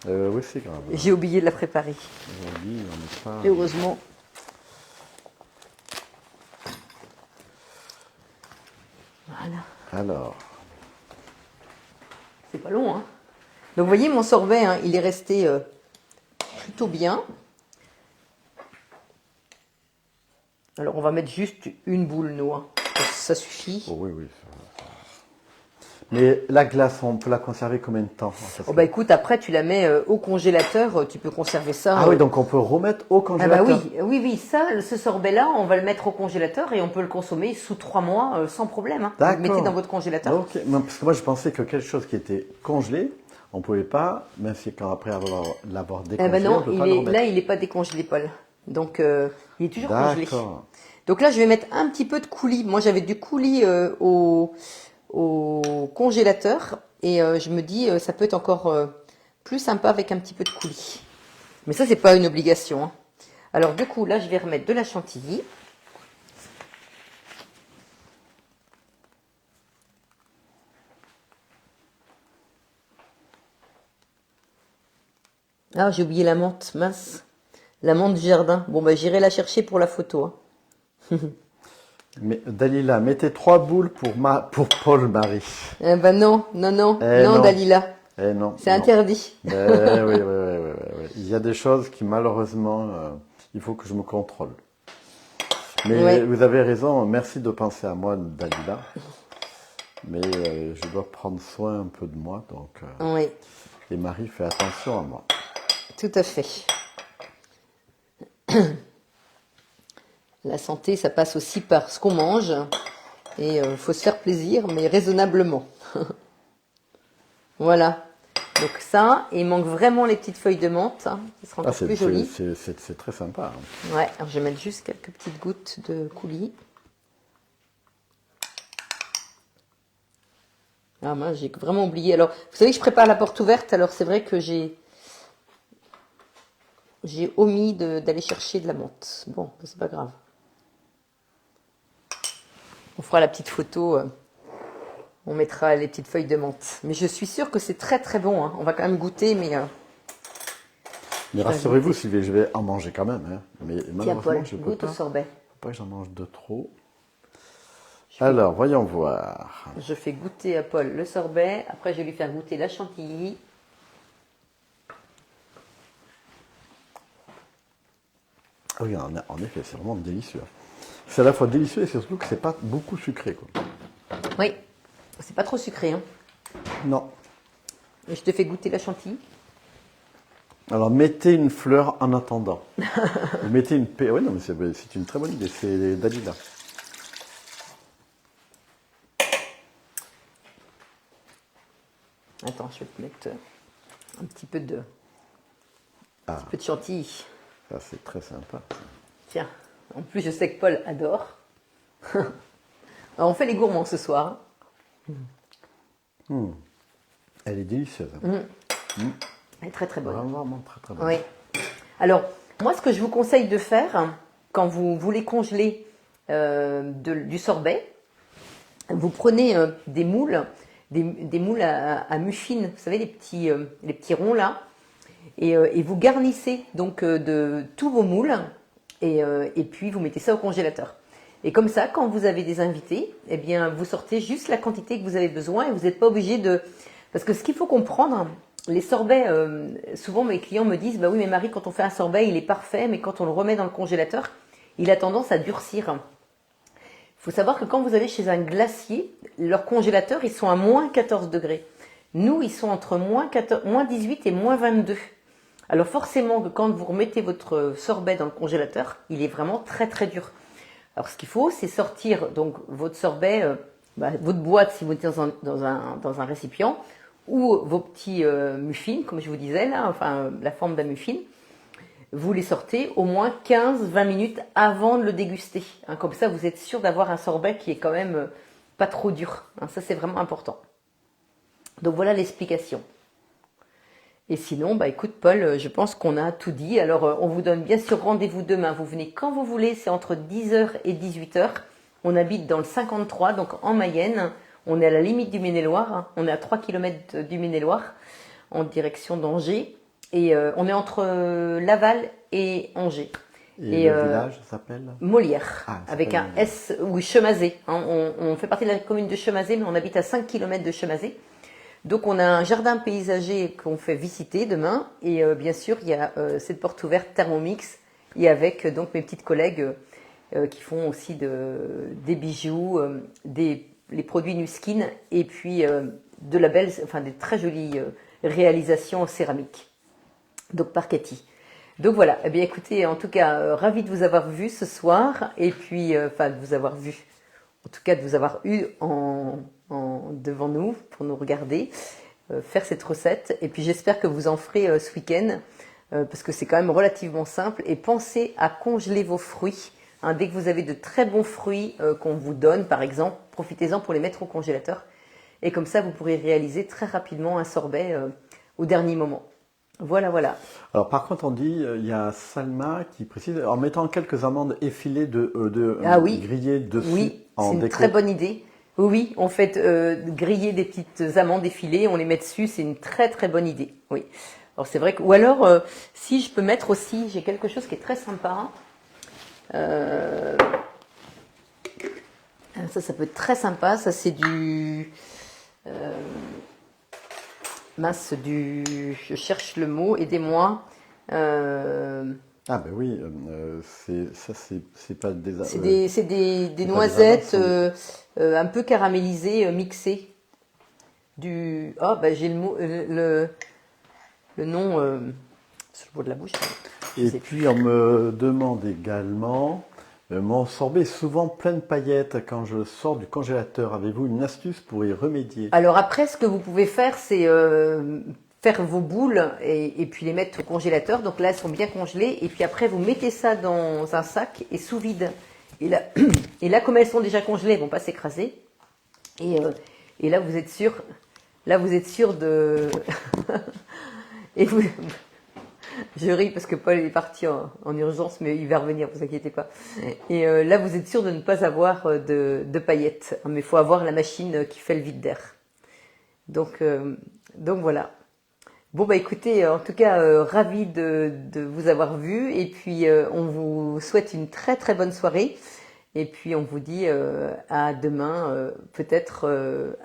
Oui, c'est grave. J'ai oublié de la préparer. Aujourd'hui, on n'est Et pas... heureusement. Voilà. Alors, C'est pas long, hein. Donc, vous voyez, mon sorbet, hein, il est resté plutôt bien. Alors, on va mettre juste une boule, nous. Hein. Ça suffit. oh, oui, oui. Mais la glace, on peut la conserver combien de temps? Oh bah écoute, après tu la mets au congélateur, tu peux conserver ça. Ah oui, donc on peut remettre au Ah bah congélateur. oui, ça, ce sorbet-là, on va le mettre au congélateur et on peut le consommer sous 3 mois sans problème. Hein. Vous le mettez dans D'accord. votre congélateur. Ok, non, parce que moi je pensais que quelque chose qui était congelé, on pouvait pas, même si quand après l'avoir Eh décongelé, ben on non, peut pas le remettre. là il n'est pas décongelé, Paul. Donc il est toujours congelé. D'accord. Donc là, je vais mettre un petit peu de coulis. Moi, j'avais du coulis au congélateur et je me dis ça peut être encore plus sympa avec un petit peu de coulis. Mais ça, c'est pas une obligation. Hein. Alors du coup, là, je vais remettre de la chantilly. Ah, j'ai oublié la menthe, mince. La menthe du jardin. Bon, bah j'irai la chercher pour la photo. Hein. Mais Dalila, mettez 3 boules pour Paul-Marie. Eh ben non, non, Non. Dalila. Eh non. C'est non. interdit. Oui. Il y a des choses qui malheureusement, il faut que je me contrôle. Mais Ouais. vous avez raison, merci de penser à moi, Dalila. Mais je dois prendre soin un peu de moi, donc. Oui, Et Marie fait attention à moi. tout à fait. La santé, ça passe aussi par ce qu'on mange. Et il faut se faire plaisir, mais raisonnablement. Voilà. Donc ça, il manque vraiment les petites feuilles de menthe. Hein, qui sera encore plus joli. C'est très sympa. Hein. Ouais, alors je vais mettre juste quelques petites gouttes de coulis. Ah moi, j'ai vraiment oublié. Alors, vous savez que je prépare la porte ouverte, alors c'est vrai que j'ai omis d'aller chercher de la menthe. Bon, c'est pas grave. On fera la petite photo. On mettra les petites feuilles de menthe. Mais je suis sûre que c'est très très bon. Hein. On va quand même goûter, mais... Mais rassurez-vous, Sylvie, je vais en manger quand même. Hein. Mais tiens, malheureusement, Paul, je peux goûte pas. au sorbet. Faut pas que j'en mange de trop. Alors, voyons voir. Je fais goûter à Paul le sorbet. Après, je vais lui faire goûter la chantilly. Ah oui, en effet, c'est vraiment délicieux. C'est à la fois délicieux et surtout que c'est pas beaucoup sucré. Quoi. Oui, c'est pas trop sucré. Hein. Non. Et je te fais goûter la chantilly. Alors, mettez une fleur en attendant. Vous mettez une paix. Oui, non, mais c'est une très bonne idée. C'est Dalila. Attends, je vais te mettre un petit peu de, Ah, un petit peu de chantilly. ça c'est très sympa. Tiens, en plus, je sais que Paul adore. Alors, on fait les gourmands ce soir. Elle est délicieuse. Elle est très très bonne. Vraiment très très bonne. Oui. Alors, moi, ce que je vous conseille de faire, quand vous voulez congeler du sorbet, vous prenez des moules, des moules à muffins, vous savez, les petits ronds là, et vous garnissez donc de tous vos moules, et puis vous mettez ça au congélateur. Et comme ça, quand vous avez des invités, eh bien, vous sortez juste la quantité que vous avez besoin et vous n'êtes pas obligé de... Parce que ce qu'il faut comprendre, les sorbets, souvent mes clients me disent, bah oui, mais Marie, quand on fait un sorbet, il est parfait, mais quand on le remet dans le congélateur, il a tendance à durcir. Il faut savoir que quand vous allez chez un glacier, leurs congélateurs, ils sont à moins 14 degrés. Nous, ils sont entre moins 18 et moins 22. Alors forcément, que quand vous remettez votre sorbet dans le congélateur, il est vraiment très très dur. Alors ce qu'il faut, c'est sortir donc votre sorbet, votre boîte si vous êtes dans un récipient, ou vos petits muffins, comme je vous disais là, enfin la forme d'un muffin. Vous les sortez au moins 15-20 minutes avant de le déguster. Hein, comme ça, vous êtes sûr d'avoir un sorbet qui est quand même pas trop dur. Hein, ça, c'est vraiment important. Donc voilà l'explication. Et sinon, bah écoute Paul, je pense qu'on a tout dit. Alors on vous donne bien sûr rendez-vous demain. Vous venez quand vous voulez, c'est entre 10h et 18h. On habite dans le 53, donc en Mayenne. On est à la limite du Maine-et-Loire. Hein. On est à 3 km du Maine-et-Loire, en direction d'Angers. Et on est entre Laval et Angers. Et le village s'appelle Molière, avec un Molière. S, oui, Chemazé. Hein. On fait partie de la commune de Chemazé, mais on habite à 5 km de Chemazé. Donc on a un jardin paysager qu'on fait visiter demain. Et bien sûr, il y a cette porte ouverte Thermomix. Et avec donc mes petites collègues qui font aussi des bijoux, des les produits Nu Skin et puis de la belle, enfin des très jolies réalisations en céramique. Donc par Cathy. Donc voilà, eh bien écoutez, en tout cas, ravi de vous avoir vu ce soir et puis, enfin de vous avoir vu, en tout cas de vous avoir eu devant nous pour nous regarder, faire cette recette. Et puis j'espère que vous en ferez ce week-end parce que c'est quand même relativement simple. Et pensez à congeler vos fruits. Hein, dès que vous avez de très bons fruits qu'on vous donne, par exemple, profitez-en pour les mettre au congélateur. Et comme ça, vous pourrez réaliser très rapidement un sorbet au dernier moment. Voilà, voilà. Alors par contre, on dit, il y a Salma qui précise, en mettant quelques amandes effilées Ah oui, grillées dessus oui, c'est en une déco. très bonne idée. Oui, oui, on fait griller des petites amandes effilées, on les met dessus, c'est une très très bonne idée. Oui. Alors c'est vrai que, ou alors, si je peux mettre aussi, j'ai quelque chose qui est très sympa. Ça peut être très sympa. Ça, c'est je cherche le mot, aidez-moi. Ah ben oui, c'est pas des... C'est des c'est pas des noisettes amandes, un peu caramélisées, mixées. J'ai le mot, le nom sur le bout de la bouche. Et puis on me demande également, mon sorbet est souvent plein de paillettes quand je le sors du congélateur. Avez-vous une astuce pour y remédier? Alors après, ce que vous pouvez faire, c'est faire vos boules et puis les mettre au congélateur. Donc là, elles sont bien congelées. Et puis après, vous mettez ça dans un sac et sous vide. Et là, comme elles sont déjà congelées, elles vont pas s'écraser. Et là, vous êtes sûr. Là, vous êtes sûr de. Et vous. Je ris parce que Paul est parti en urgence, mais il va revenir, vous inquiétez pas. Et là, vous êtes sûr de ne pas avoir de paillettes. Mais il faut avoir la machine qui fait le vide d'air. Donc voilà. Bon, bah écoutez, en tout cas, ravi de vous avoir vu. Et puis, on vous souhaite une très très bonne soirée. Et puis, on vous dit à demain, peut-être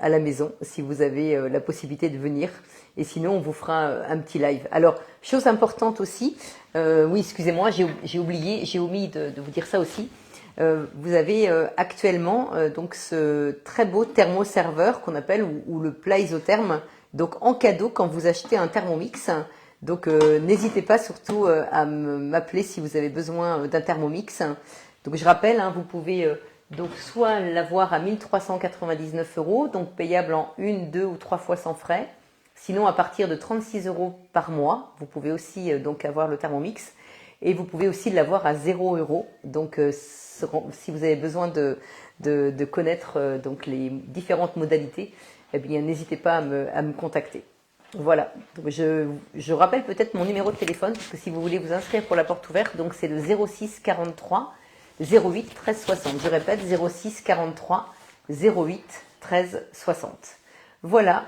à la maison, si vous avez la possibilité de venir. Et sinon, on vous fera un petit live. Alors, chose importante aussi, oui, excusez-moi, j'ai omis de vous dire ça aussi. Vous avez actuellement donc ce très beau thermoserveur qu'on appelle ou le plat isotherme. Donc en cadeau quand vous achetez un Thermomix. Donc n'hésitez pas surtout à m'appeler si vous avez besoin d'un Thermomix. Donc je rappelle, hein, vous pouvez donc soit l'avoir à 1399 €, donc payable en 1, 2 ou 3 fois sans frais. Sinon à partir de 36 € par mois, vous pouvez aussi donc avoir le Thermomix. Et vous pouvez aussi l'avoir à 0 €. Donc si vous avez besoin de connaître donc les différentes modalités, eh bien n'hésitez pas à me contacter. Voilà, donc je rappelle peut-être mon numéro de téléphone, parce que si vous voulez vous inscrire pour la porte ouverte, donc c'est le 06 43 08 13 60. Je répète, 06 43 08 13 60. Voilà.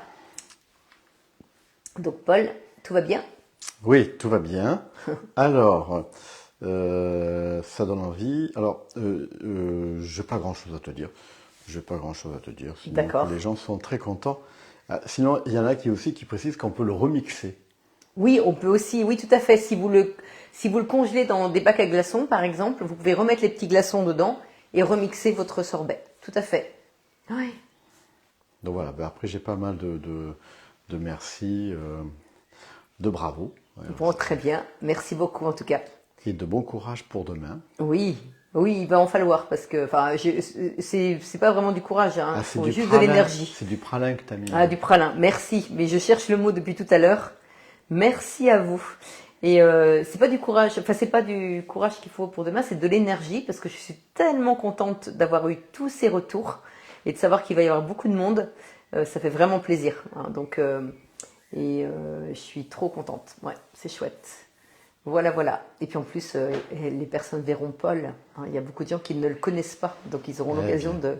Donc Paul, tout va bien? Oui, tout va bien. Alors, ça donne envie. Alors, j'ai pas grand-chose à te dire. J'ai pas grand-chose à te dire. Sinon, D'accord. les gens sont très contents. Ah, sinon, il y en a qui précisent qu'on peut le remixer. Oui, on peut aussi, oui, tout à fait. Si vous le congelez dans des bacs à glaçons, par exemple, vous pouvez remettre les petits glaçons dedans et remixer votre sorbet. Tout à fait. Oui. Donc voilà, ben après j'ai pas mal de merci, de bravo. Bon, très bien. Merci beaucoup en tout cas. Et de bon courage pour demain. Oui, oui, il va en falloir parce que, enfin, c'est pas vraiment du courage, hein. Ah, Il c'est faut du juste pralin. de l'énergie. C'est du pralin que tu as mis. Ah, du pralin. Merci. Mais je cherche le mot depuis tout à l'heure. Merci à vous. Et c'est pas du courage, enfin c'est pas du courage qu'il faut pour demain, c'est de l'énergie parce que je suis tellement contente d'avoir eu tous ces retours et de savoir qu'il va y avoir beaucoup de monde. Ça fait vraiment plaisir. Hein. Donc je suis trop contente. Ouais, c'est chouette. Voilà, voilà. Et puis en plus, les personnes verront Paul. Hein. Il y a beaucoup de gens qui ne le connaissent pas, donc ils auront l'occasion de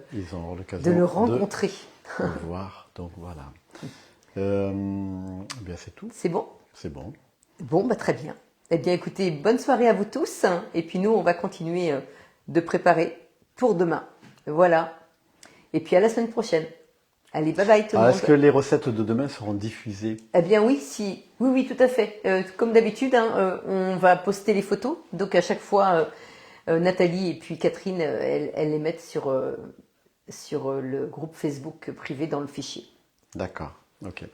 le rencontrer. De le voir. Donc voilà. Bien c'est tout. C'est bon? C'est bon. Bon, bah très bien. Eh bien, écoutez, bonne soirée à vous tous. Et puis nous, on va continuer de préparer pour demain. Voilà. Et puis à la semaine prochaine. Allez, bye bye tout le monde. Est-ce que les recettes de demain seront diffusées? Eh bien oui, si. Oui, oui, tout à fait. Comme d'habitude, hein, on va poster les photos. Donc à chaque fois, Nathalie et puis Catherine, elles les mettent sur le groupe Facebook privé dans le fichier. D'accord, ok.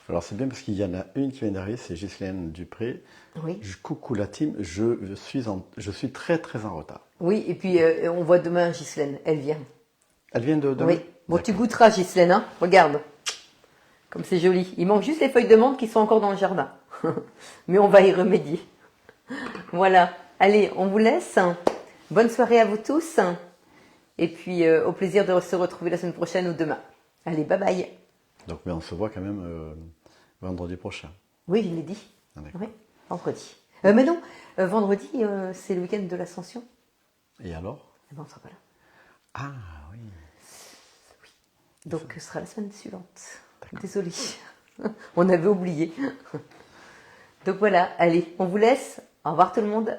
Alors c'est bien parce qu'il y en a une qui vient d'arriver, c'est Ghislaine Dupré. Oui. Coucou la team, je suis très très en retard. Oui, et puis on voit demain Ghislaine, elle vient. Elle vient de demain? Oui. Bon, tu goûteras Ghislaine, hein. Regarde. Comme c'est joli. Il manque juste les feuilles de menthe qui sont encore dans le jardin. Mais on va y remédier. Voilà. Allez, on vous laisse. Bonne soirée à vous tous. Et puis au plaisir de se retrouver la semaine prochaine ou demain. Allez, bye bye. Donc mais on se voit quand même vendredi prochain. Oui, je l'ai dit. Ah, d'accord. Oui, vendredi. Mais non, vendredi, c'est le week-end de l'Ascension. Et alors? Eh ben, on sera pas là. Ah oui. Donc, ce sera la semaine suivante. Désolée. On avait oublié. Donc voilà, allez, on vous laisse. Au revoir tout le monde.